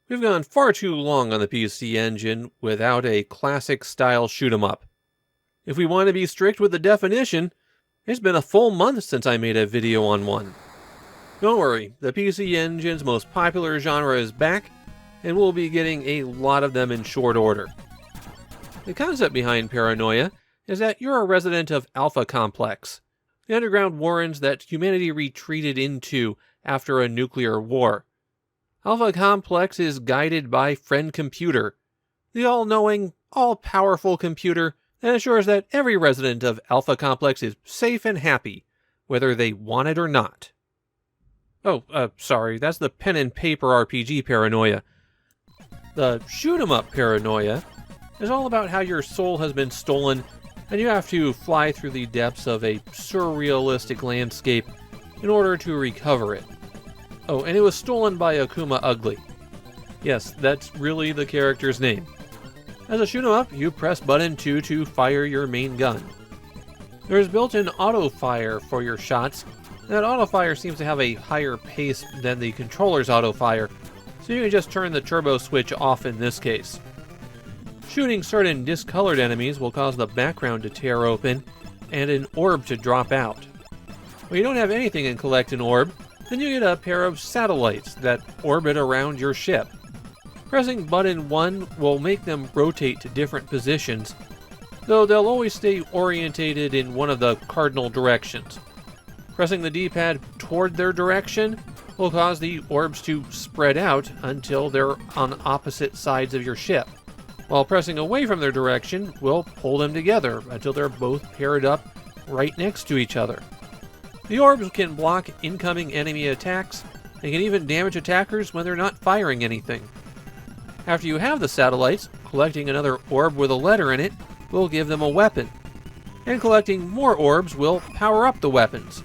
We've gone far too long on the PC Engine without a classic-style shoot-'em-up. If we want to be strict with the definition, it's been a full month since I made a video on one. Don't worry, the PC Engine's most popular genre is back, and we'll be getting a lot of them in short order. The concept behind Paranoia is that you're a resident of Alpha Complex, the underground warrens that humanity retreated into after a nuclear war. Alpha Complex is guided by Friend Computer, the all-knowing, all-powerful computer that ensures that every resident of Alpha Complex is safe and happy, whether they want it or not. Sorry, that's the pen and paper RPG Paranoia. The shoot-'em-up Paranoia is all about how your soul has been stolen and you have to fly through the depths of a surrealistic landscape in order to recover it. Oh, and it was stolen by Akuma Ugly. Yes, that's really the character's name. As a shoot-'em-up, you press button 2 to fire your main gun. There's built-in auto-fire for your shots. That auto-fire seems to have a higher pace than the controller's auto-fire, so you can just turn the turbo switch off in this case. Shooting certain discolored enemies will cause the background to tear open and an orb to drop out. When you don't have anything in collect an orb, then you get a pair of satellites that orbit around your ship. Pressing button 1 will make them rotate to different positions, though they'll always stay orientated in one of the cardinal directions. Pressing the D-pad toward their direction will cause the orbs to spread out until they're on opposite sides of your ship, while pressing away from their direction will pull them together until they're both paired up right next to each other. The orbs can block incoming enemy attacks and can even damage attackers when they're not firing anything. After you have the satellites, collecting another orb with a letter in it will give them a weapon, and collecting more orbs will power up the weapons,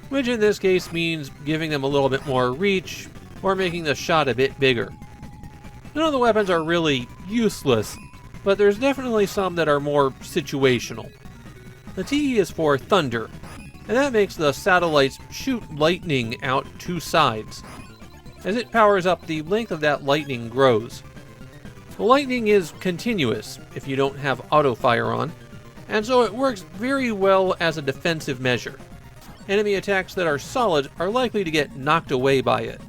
which in this case means giving them a little bit more reach or making the shot a bit bigger. None of the weapons are really useless, but there's definitely some that are more situational. The T is for thunder, and that makes the satellites shoot lightning out two sides. As it powers up, the length of that lightning grows. The lightning is continuous if you don't have auto-fire on, and so it works very well as a defensive measure. Enemy attacks that are solid are likely to get knocked away by it.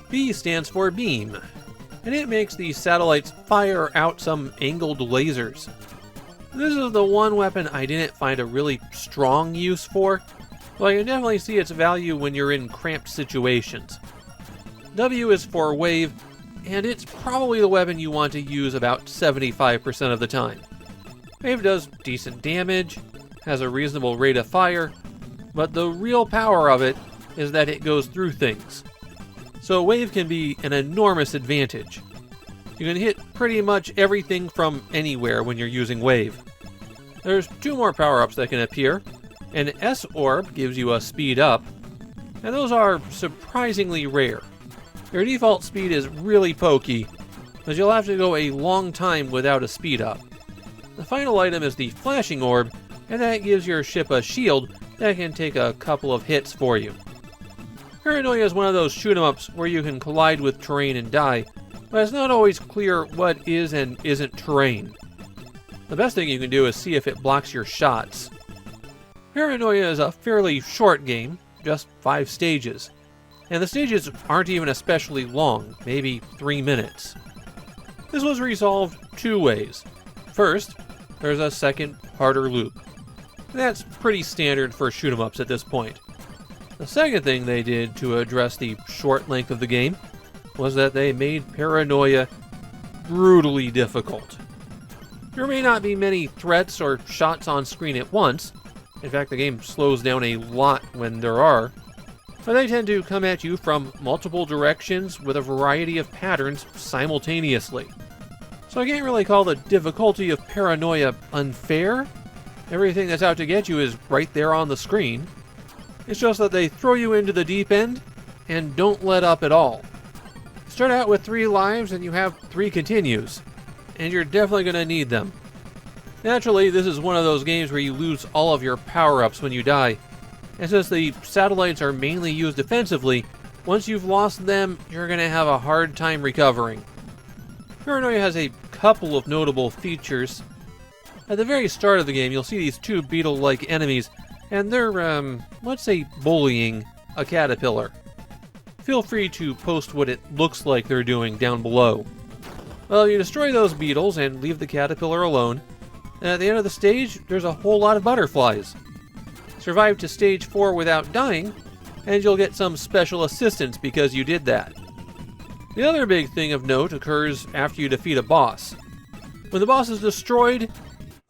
B stands for beam, and it makes the satellites fire out some angled lasers. This is the one weapon I didn't find a really strong use for, but I can definitely see its value when you're in cramped situations. W is for wave, and it's probably the weapon you want to use about 75% of the time. Wave does decent damage, has a reasonable rate of fire, but the real power of it is that it goes through things. So wave can be an enormous advantage. You can hit pretty much everything from anywhere when you're using wave. There's two more power-ups that can appear. An S orb gives you a speed up, and those are surprisingly rare. Your default speed is really pokey, but you'll have to go a long time without a speed up. The final item is the flashing orb, and that gives your ship a shield that can take a couple of hits for you. Paranoia is one of those shoot-'em-ups where you can collide with terrain and die, but it's not always clear what is and isn't terrain. The best thing you can do is see if it blocks your shots. Paranoia is a fairly short game, just 5 stages, and the stages aren't even especially long, maybe 3 minutes. This was resolved 2 ways. First, there's a second, harder loop. That's pretty standard for shoot-'em-ups at this point. The second thing they did to address the short length of the game was that they made Paranoia brutally difficult. There may not be many threats or shots on screen at once. In fact, the game slows down a lot when there are, but they tend to come at you from multiple directions with a variety of patterns simultaneously. So I can't really call the difficulty of Paranoia unfair. Everything that's out to get you is right there on the screen. It's just that they throw you into the deep end and don't let up at all. Start out with 3 lives and you have 3 continues, and you're definitely going to need them. Naturally, this is one of those games where you lose all of your power-ups when you die, and since the satellites are mainly used defensively, once you've lost them, you're going to have a hard time recovering. Paranoia has a couple of notable features. At the very start of the game, you'll see these two beetle-like enemies, and they're, let's say, bullying a caterpillar. Feel free to post what it looks like they're doing down below. Well, you destroy those beetles and leave the caterpillar alone, and at the end of the stage, there's a whole lot of butterflies. Survive to stage 4 without dying, and you'll get some special assistance because you did that. The other big thing of note occurs after you defeat a boss. When the boss is destroyed,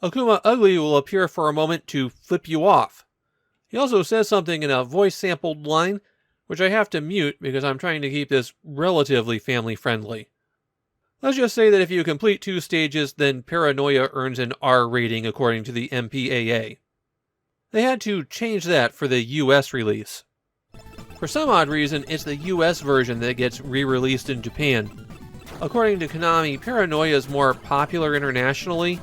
Akuma Ugly will appear for a moment to flip you off. He also says something in a voice-sampled line, which I have to mute because I'm trying to keep this relatively family-friendly. Let's just say that if you complete 2 stages, then Paranoia earns an R rating according to the MPAA. They had to change that for the US release. For some odd reason, it's the US version that gets re-released in Japan. According to Konami, Paranoia is more popular internationally,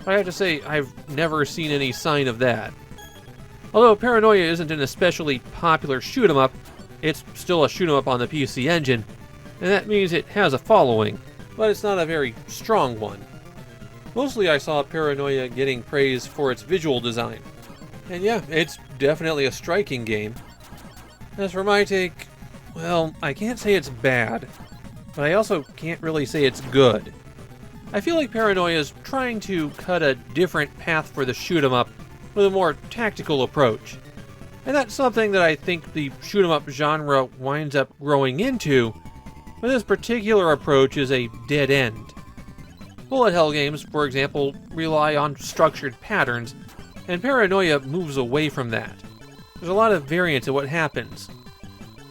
but I have to say, I've never seen any sign of that. Although Paranoia isn't an especially popular shoot-'em-up, it's still a shoot-'em-up on the PC Engine, and that means it has a following, but it's not a very strong one. Mostly I saw Paranoia getting praise for its visual design. And yeah, it's definitely a striking game. As for my take, well, I can't say it's bad, but I also can't really say it's good. I feel like Paranoia is trying to cut a different path for the shoot-'em-up with a more tactical approach. And that's something that I think the shoot-'em-up genre winds up growing into, but this particular approach is a dead end. Bullet hell games, for example, rely on structured patterns, and Paranoia moves away from that. There's a lot of variance in what happens.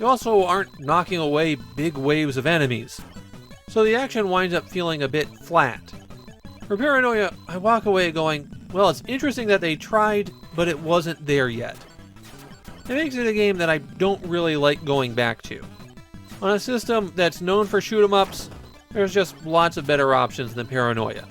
You also aren't knocking away big waves of enemies, so the action winds up feeling a bit flat. For Paranoia, I walk away going, well, it's interesting that they tried, but it wasn't there yet. It makes it a game that I don't really like going back to. On a system that's known for shoot-'em-ups, there's just lots of better options than Paranoia.